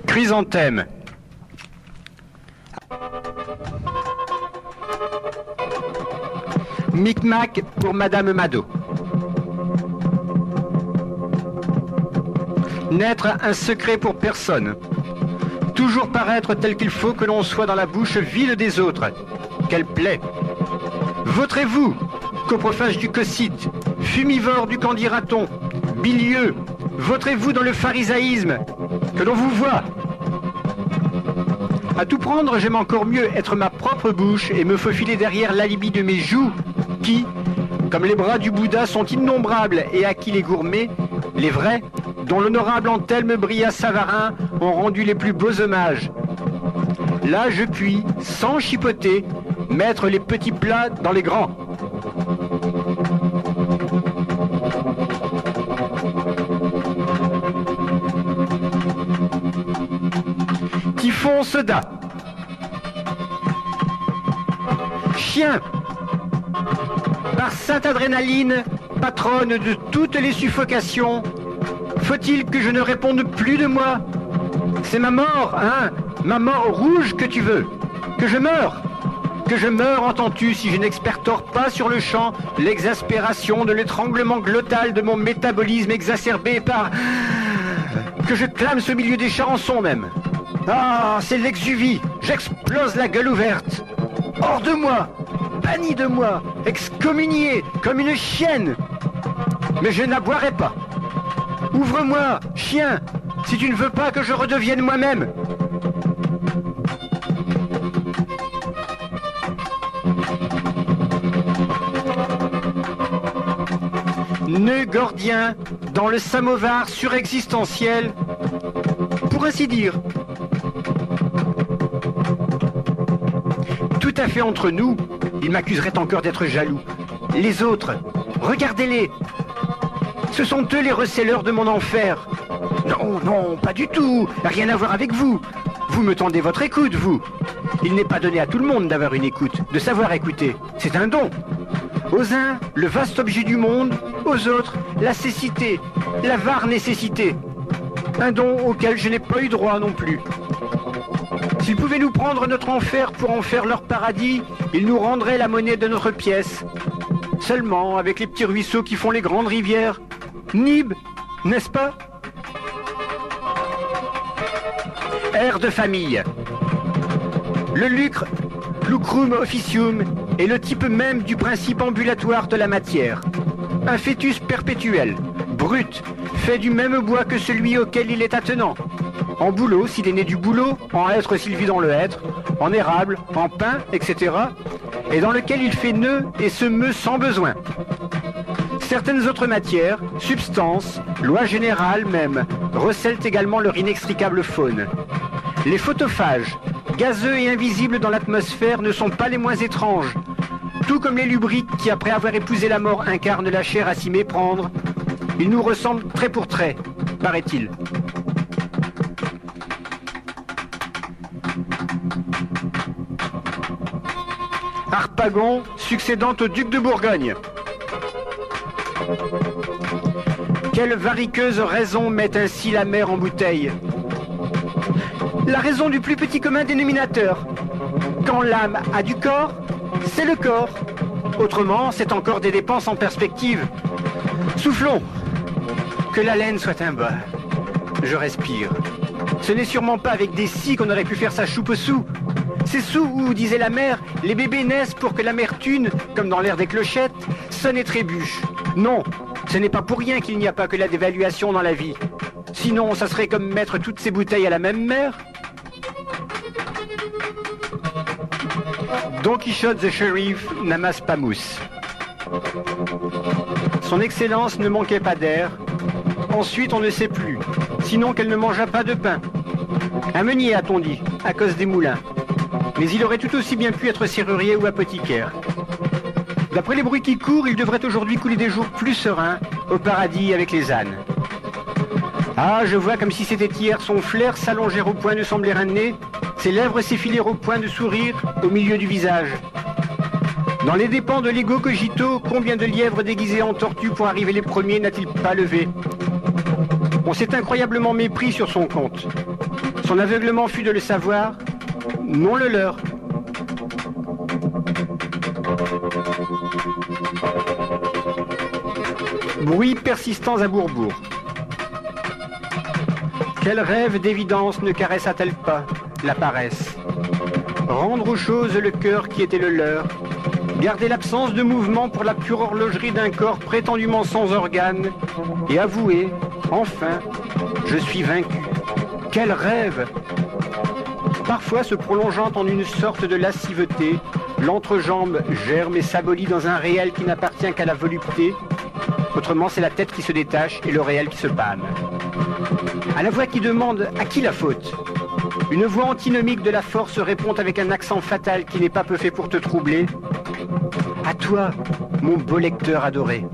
Chrysanthème. Micmac pour Madame Mado. N'être un secret pour personne. Toujours paraître tel qu'il faut que l'on soit dans la bouche vile des autres. Quelle plaie. Voterez-vous, coprophage du Cossite, fumivore du Candidaton, bilieux, voterez-vous dans le pharisaïsme, que l'on vous voit. À tout prendre, j'aime encore mieux être ma propre bouche et me faufiler derrière l'alibi de mes joues, qui, comme les bras du Bouddha, sont innombrables et à qui les gourmets, les vrais, dont l'honorable Anthelme Brillat Savarin ont rendu les plus beaux hommages. Là, je puis, sans chipoter, mettre les petits plats dans les grands. Typhon soda. Chien. Par sainte adrénaline, patronne de toutes les suffocations, faut-il que je ne réponde plus de moi? C'est ma mort, hein? Ma mort rouge que tu veux. Que je meure. Que je meure, entends-tu, si je n'expertore pas sur le champ l'exaspération de l'étranglement glottal de mon métabolisme exacerbé par... Que je clame ce milieu des charançons même. Ah, c'est l'exuvie. J'explose la gueule ouverte. Hors de moi. Banni de moi. Excommunié comme une chienne. Mais je n'aboierai pas. Ouvre-moi, chien, si tu ne veux pas que je redevienne moi-même. Nœud gordien dans le samovar surexistentiel, pour ainsi dire. Tout à fait entre nous, il m'accuserait encore d'être jaloux. Les autres, regardez-les. Ce sont eux les receleurs de mon enfer. Non, non, pas du tout. Rien à voir avec vous. Vous me tendez votre écoute, vous. Il n'est pas donné à tout le monde d'avoir une écoute, de savoir écouter. C'est un don. Aux uns, le vaste objet du monde. Aux autres, la cécité, l'avare nécessité. Un don auquel je n'ai pas eu droit non plus. S'ils pouvaient nous prendre notre enfer pour en faire leur paradis, ils nous rendraient la monnaie de notre pièce. Seulement, avec les petits ruisseaux qui font les grandes rivières. Nib, n'est-ce pas? Air de famille. Le lucre, lucrum officium, est le type même du principe ambulatoire de la matière. Un fœtus perpétuel, brut, fait du même bois que celui auquel il est attenant. En bouleau s'il est né du bouleau, en hêtre s'il vit dans le hêtre, en érable, en pin, etc. Et dans lequel il fait nœud et se meut sans besoin. Certaines autres matières, substances, lois générales même, recèlent également leur inextricable faune. Les photophages, gazeux et invisibles dans l'atmosphère, ne sont pas les moins étranges. Tout comme les lubriques qui, après avoir épousé la mort, incarnent la chair à s'y méprendre. Ils nous ressemblent trait pour trait, paraît-il. Harpagon, succédant au duc de Bourgogne. Quelle variqueuse raison met ainsi la mer en bouteille? La raison du plus petit commun dénominateur. Quand l'âme a du corps, c'est le corps. Autrement, c'est encore des dépenses en perspective. Soufflons. Que l'haleine soit un bas. Je respire. Ce n'est sûrement pas avec des scies qu'on aurait pu faire sa choupe sous. C'est sous où, disait la mère, les bébés naissent pour que l'amertume, comme dans l'ère des clochettes, sonne et trébuche. Non, ce n'est pas pour rien qu'il n'y a pas que la dévaluation dans la vie. Sinon, ça serait comme mettre toutes ces bouteilles à la même mer. Don Quichotte the Sheriff n'amasse pas mousse. Son Excellence ne manquait pas d'air. Ensuite, on ne sait plus. Sinon qu'elle ne mangea pas de pain. Un meunier, a-t-on dit, à cause des moulins. Mais il aurait tout aussi bien pu être serrurier ou apothicaire. D'après les bruits qui courent, il devrait aujourd'hui couler des jours plus sereins, au paradis avec les ânes. Ah, je vois comme si c'était hier son flair s'allonger au point de sembler un nez, ses lèvres s'effiler au point de sourire au milieu du visage. Dans les dépens de l'ego cogito, combien de lièvres déguisés en tortues pour arriver les premiers n'a-t-il pas levé? On s'est incroyablement mépris sur son compte. Son aveuglement fut de le savoir, non le leur. Bruits persistants à Bourbourg. Quel rêve d'évidence ne caressa-t-elle pas la paresse? Rendre aux choses le cœur qui était le leur, garder l'absence de mouvement pour la pure horlogerie d'un corps prétendument sans organes, et avouer, enfin, je suis vaincu. Quel rêve! Parfois se prolongeant en une sorte de lasciveté, l'entrejambe germe et s'abolit dans un réel qui n'appartient qu'à la volupté. Autrement, c'est la tête qui se détache et le réel qui se pâme. À la voix qui demande « à qui la faute ?» une voix antinomique de la force répond avec un accent fatal qui n'est pas peu fait pour te troubler. « À toi, mon beau lecteur adoré !»